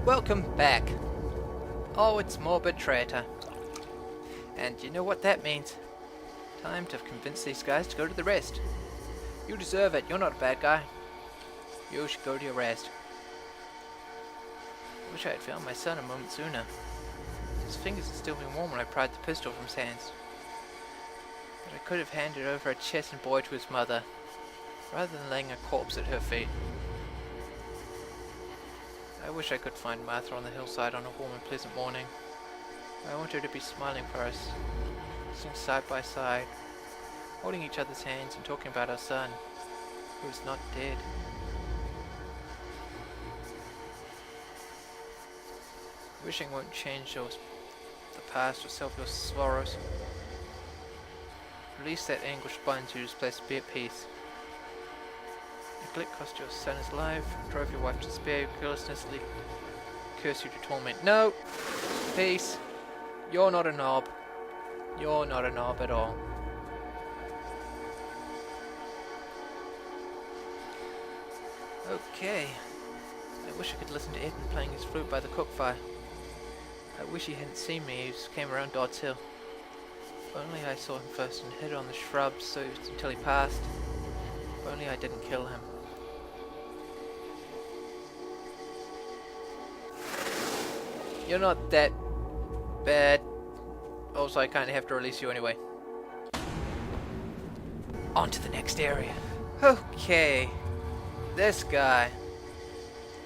Welcome back. Oh, it's Morbid Traitor. And you know what that means? Time to convince these guys to go to the rest. You deserve it. You're not a bad guy. You should go to your rest. I wish I had found my son a moment sooner. His fingers had still been warm when I pried the pistol from his hands. But I could have handed over a chastened boy to his mother, rather than laying a corpse at her feet. I wish I could find Martha on the hillside on a warm and pleasant morning. I want her to be smiling for us, sitting side by side, holding each other's hands and talking about our son, who is not dead. Wishing won't change the past or solve your sorrows. Release that anguish binds you to this place, be at peace. Neglect cost your son his life, drove your wife to despair, carelessness curse you to torment. No! Peace! You're not a knob. You're not a knob at all. Okay. I wish I could listen to Edmund playing his flute by the cook fire. I wish he hadn't seen me. He just came around Dodds Hill. If only I saw him first and hid on the shrubs until he passed. If only I didn't kill him. You're not that bad. Also, I kinda have to release you anyway. On to the next area. Okay. This guy.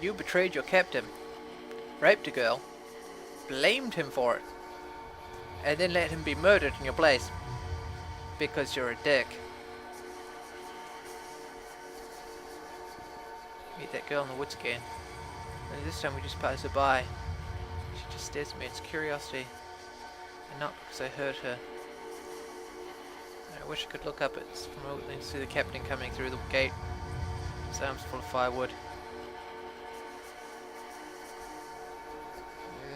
You betrayed your captain. Raped a girl. Blamed him for it. And then let him be murdered in your place. Because you're a dick. Meet that girl in the woods again. Only this time we just pass her by. She just stares at me. It's curiosity. And not because I hurt her. I wish I could look up at remotely and see the captain coming through the gate. His arms full of firewood.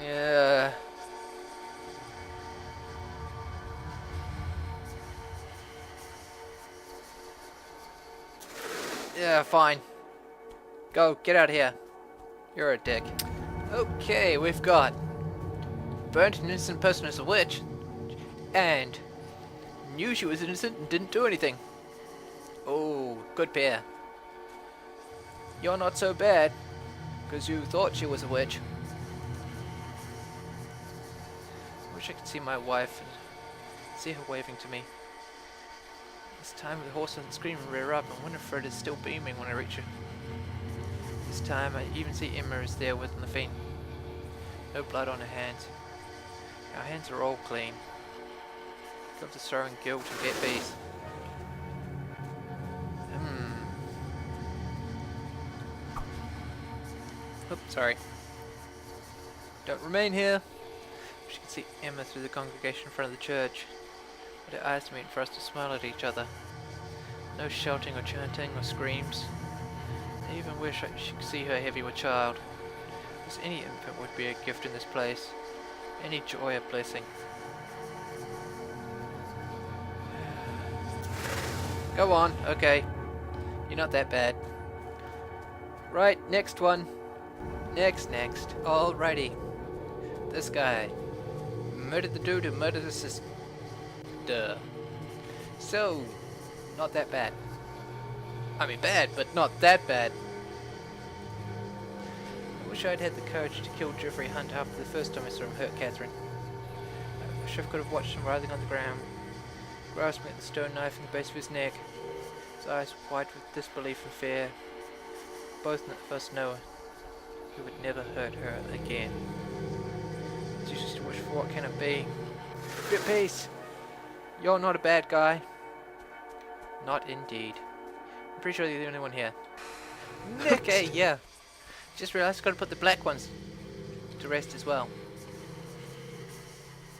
Yeah. Yeah, fine. Go, get out of here. You're a dick. Okay, we've got burnt an innocent person as a witch, and knew she was innocent and didn't do anything. Oh, good pair. You're not so bad, because you thought she was a witch. I wish I could see my wife and see her waving to me. This time the horse doesn't scream and rear up, and Winifred is still beaming when I reach her. This time I even see Emma is there within the fiend. No blood on her hands. Our hands are all clean. Love to throw in guilt and get bees. Oops, sorry. Don't remain here. She can see Emma through the congregation in front of the church. But her eyes meet for us to smile at each other. No shouting or chanting or screams. I even wish she could see her heavy with child. Because any infant would be a gift in this place. Any joy a blessing. Go on, okay. You're not that bad. Right, next one. Next. Alrighty. This guy. Murdered the dude who murdered his sister. Duh. So, not that bad. I mean bad, but not that bad. I wish I'd had the courage to kill Jeffrey Hunt after the first time I saw him hurt Catherine. I wish I could have watched him writhing on the ground, grasping at the stone knife in the base of his neck, his eyes wide with disbelief and fear. Both of us know he would never hurt her again. It's useless to wish for what cannot be. Be at peace. You're not a bad guy. Not indeed. I'm pretty sure you're the only one here. Okay, yeah. Just realized I've got to put the black ones to rest as well.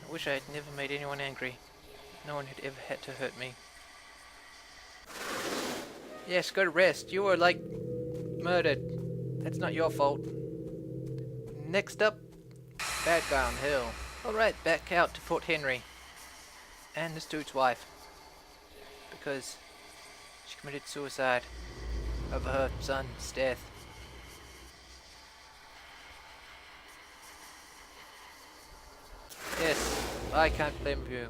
I wish I had never made anyone angry. No one had ever had to hurt me. Yes, go to rest. You were, like, murdered. That's not your fault. Next up, bad guy on hill. Alright, back out to Fort Henry. And this dude's wife. Because she committed suicide over her son's death. I can't blame you.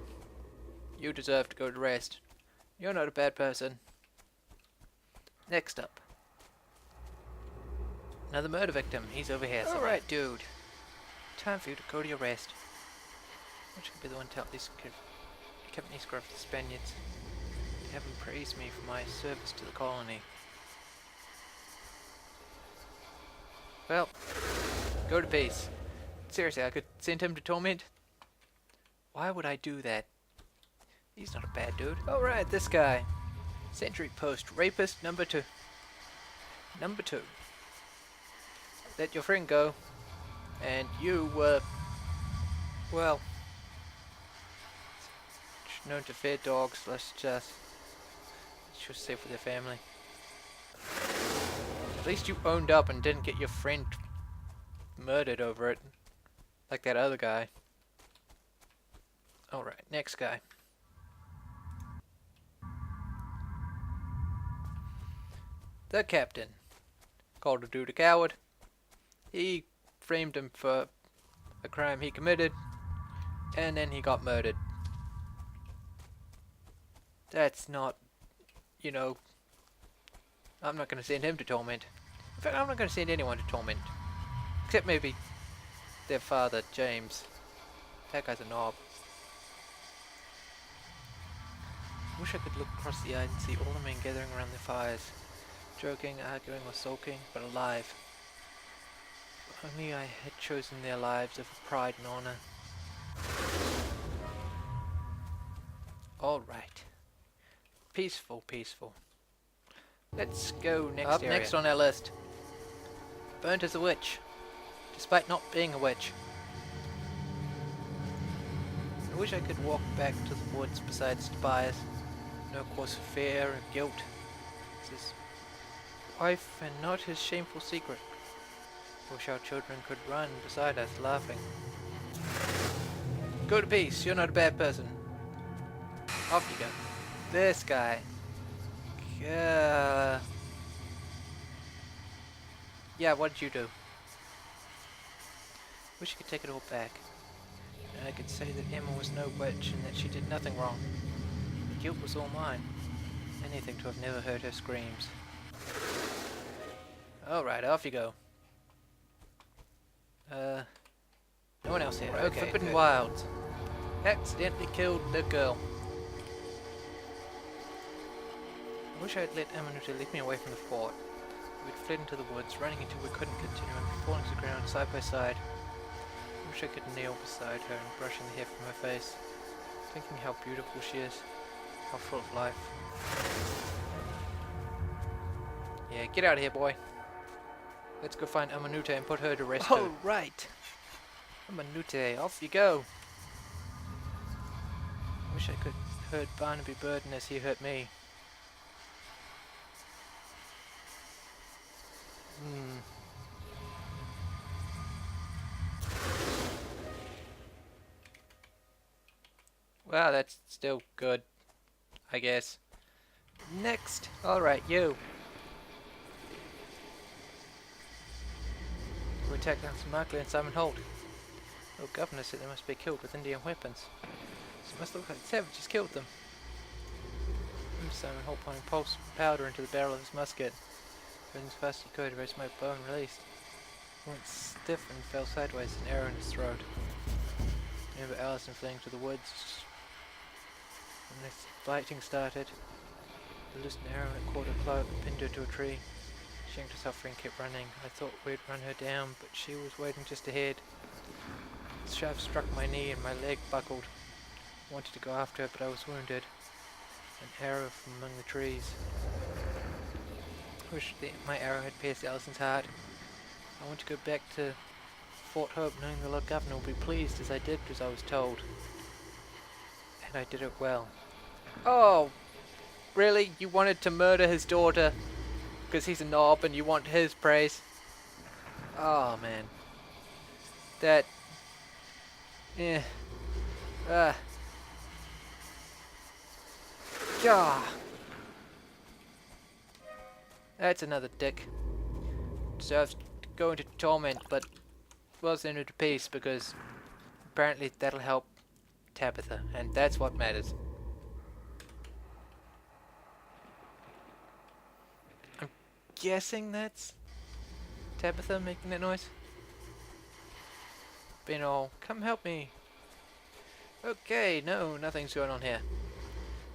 You deserve to go to rest. You're not a bad person. Next up. Another murder victim. He's over here somewhere. Alright, dude. Time for you to go to your rest. Which could be the one to help these company scruff the Spaniards. They haven't praised me for my service to the colony. Well, go to peace. Seriously, I could send him to torment? Why would I do that? He's not a bad dude. Alright, this guy. Sentry post rapist number 2. Number 2. Let your friend go. And you were, well, known to fear dogs. Let's just safe with their family. At least you owned up and didn't get your friend murdered over it, like that other guy. Alright, next guy. The captain. Called a dude a coward. He framed him for a crime he committed, and then he got murdered. That's not, you know, I'm not going to send him to torment. In fact, I'm not going to send anyone to torment. Except maybe their father, James. That guy's a knob. I wish I could look across the yard and see all the men gathering around their fires. Joking, arguing, or sulking, but alive. If only I had chosen their lives over pride and honor. Alright. Peaceful, peaceful. Let's go next area. Up next on our list. Burnt as a witch, despite not being a witch. I wish I could walk back to the woods besides Tobias. No cause for fear or guilt. It's his wife and not his shameful secret. Wish our children could run beside us laughing. Go to peace, you're not a bad person. Off you go. This guy. Yeah, what did you do? Wish you could take it all back. And I could say that Emma was no witch and that she did nothing wrong. The guilt was all mine. Anything to have never heard her screams. Alright, off you go. No one else here. Okay, Forbidden Wilds. Accidentally killed the girl. I wish I had let Amanuta lead me away from the fort. We'd fled into the woods, running until we couldn't continue and falling to the ground side by side. I wish I could kneel beside her and brushing the hair from her face, thinking how beautiful she is, how full of life. Yeah, get out of here, boy. Let's go find Amanuta and put her to rest. Oh, right. Amanuta, off you go. I wish I could hurt Barnaby Burden as he hurt me. Well, that's still good, I guess. Next. Alright, you. We attacked down St. Markley and Simon Holt. The governor said they must be killed with Indian weapons. So it must look like savages killed them. Simon Holt pouring pulse powder into the barrel of his musket. Running as fast as he could, raised my bow and released. He went stiff and fell sideways, an arrow in his throat. I remember Allison fleeing to the woods. When the fighting started, I loosened an arrow and caught her cloak and pinned her to a tree. She yanked herself free and kept running. I thought we'd run her down, but she was waiting just ahead. The shaft struck my knee and my leg buckled. I wanted to go after her, but I was wounded. An arrow from among the trees. I wish my arrow had pierced Allison's heart. I want to go back to Fort Hope knowing the Lord Governor will be pleased as I did as I was told. And I did it well. Oh, really? You wanted to murder his daughter because he's a knob and you want his praise? Oh, man. That... yeah. Yeah. That's another dick. Deserves to go into torment, but will send her to peace because apparently that'll help Tabitha, and that's what matters. I'm guessing that's Tabitha making that noise. Being all, come help me. Okay, no, nothing's going on here.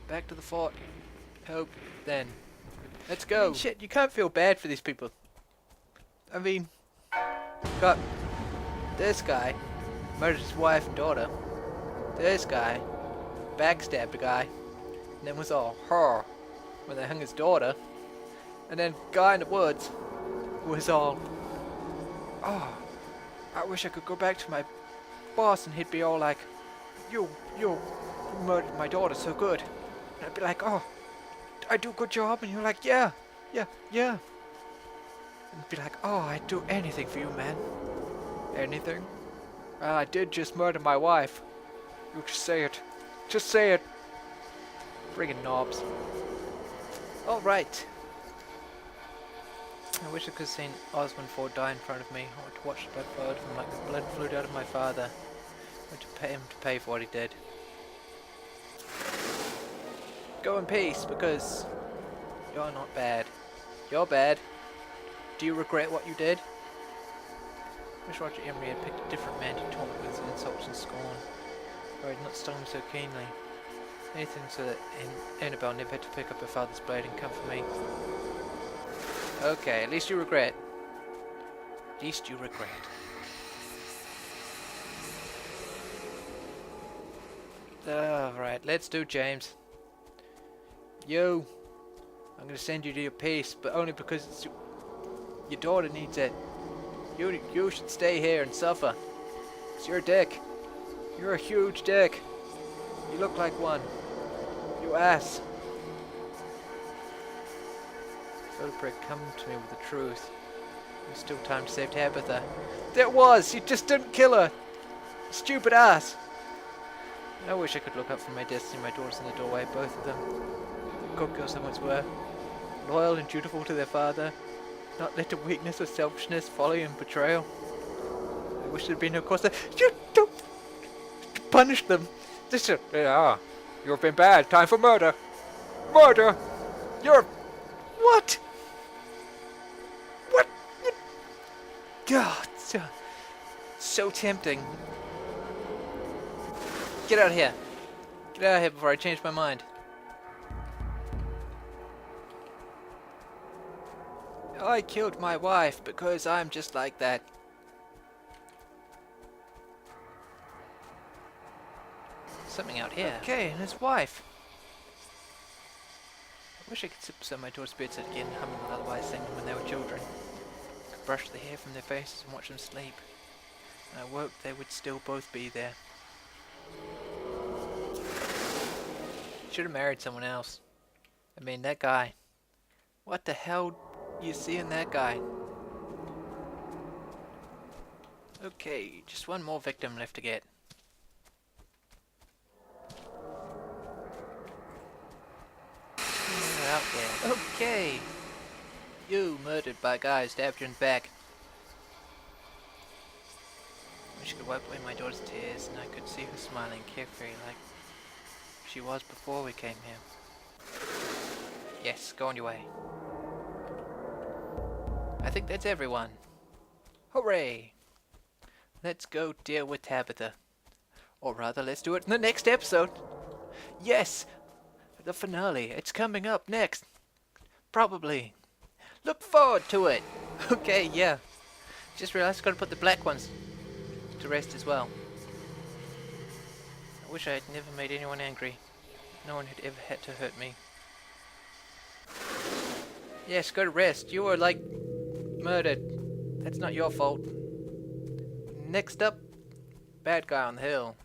Back to the fort. Hope, then. Let's go. I mean, shit, you can't feel bad for these people. I mean, got this guy, murdered his wife and daughter. This guy, backstabbed a guy, and then was all her when they hung his daughter. And then guy in the woods was all, oh, I wish I could go back to my boss, and he'd be all like, you murdered my daughter so good. And I'd be like, oh, I do a good job, and you're like, yeah. And be like, oh, I'd do anything for you, man. Anything? Well, I did just murder my wife. You just say it. Just say it. Friggin' knobs. Alright. I wish I could have seen Osmond Ford die in front of me, or to watch the blood flowed out of my father, or to pay him to pay for what he did. Go in peace, because you're not bad. You're bad. Do you regret what you did? I wish Roger Emery had picked a different man to taunt with his insults and scorn, or had not stung him so keenly. Anything so that Annabelle never had to pick up her father's blade and come for me. Okay, at least you regret. At least you regret. Alright, let's do James. You, I'm gonna send you to your peace, but only because it's your daughter needs it. You should stay here and suffer. Cause you're a dick. You're a huge dick. You look like one. You ass. Philbrick, come to me with the truth. There's still time to save Tabitha. There was! You just didn't kill her! Stupid ass! I wish I could look up from my destiny. My daughter's in the doorway, both of them. Good girls they once were. Loyal and dutiful to their father. Not let to weakness or selfishness, folly and betrayal. I wish there'd been no cause to you don't punish them. This is you've been bad. Time for murder. Murder. You're what? What? God, so tempting. Get out of here. Get out of here before I change my mind. I killed my wife because I'm just like that. Something out here. Okay, and his wife. I wish I could sit beside my daughter's bedside again, humming the lullabies singing when they were children. I could brush the hair from their faces and watch them sleep. When I woke, they would still both be there. Should have married someone else. I mean, that guy. What the hell you see in that guy? Okay, just one more victim left to get. You're out there. Okay. You murdered by a guy who stabbed you in the back. I wish I could wipe away my daughter's tears and I could see her smiling carefree like she was before we came here. Yes, go on your way. I think that's everyone. Hooray! Let's go deal with Tabitha. Or rather, let's do it in the next episode. Yes! The finale. It's coming up next. Probably. Look forward to it. Okay, yeah. Just realized I've got to put the black ones to rest as well. I wish I had never made anyone angry. No one had ever had to hurt me. Yes, go to rest. You were like murdered. That's not your fault. Next up, bad guy on the hill.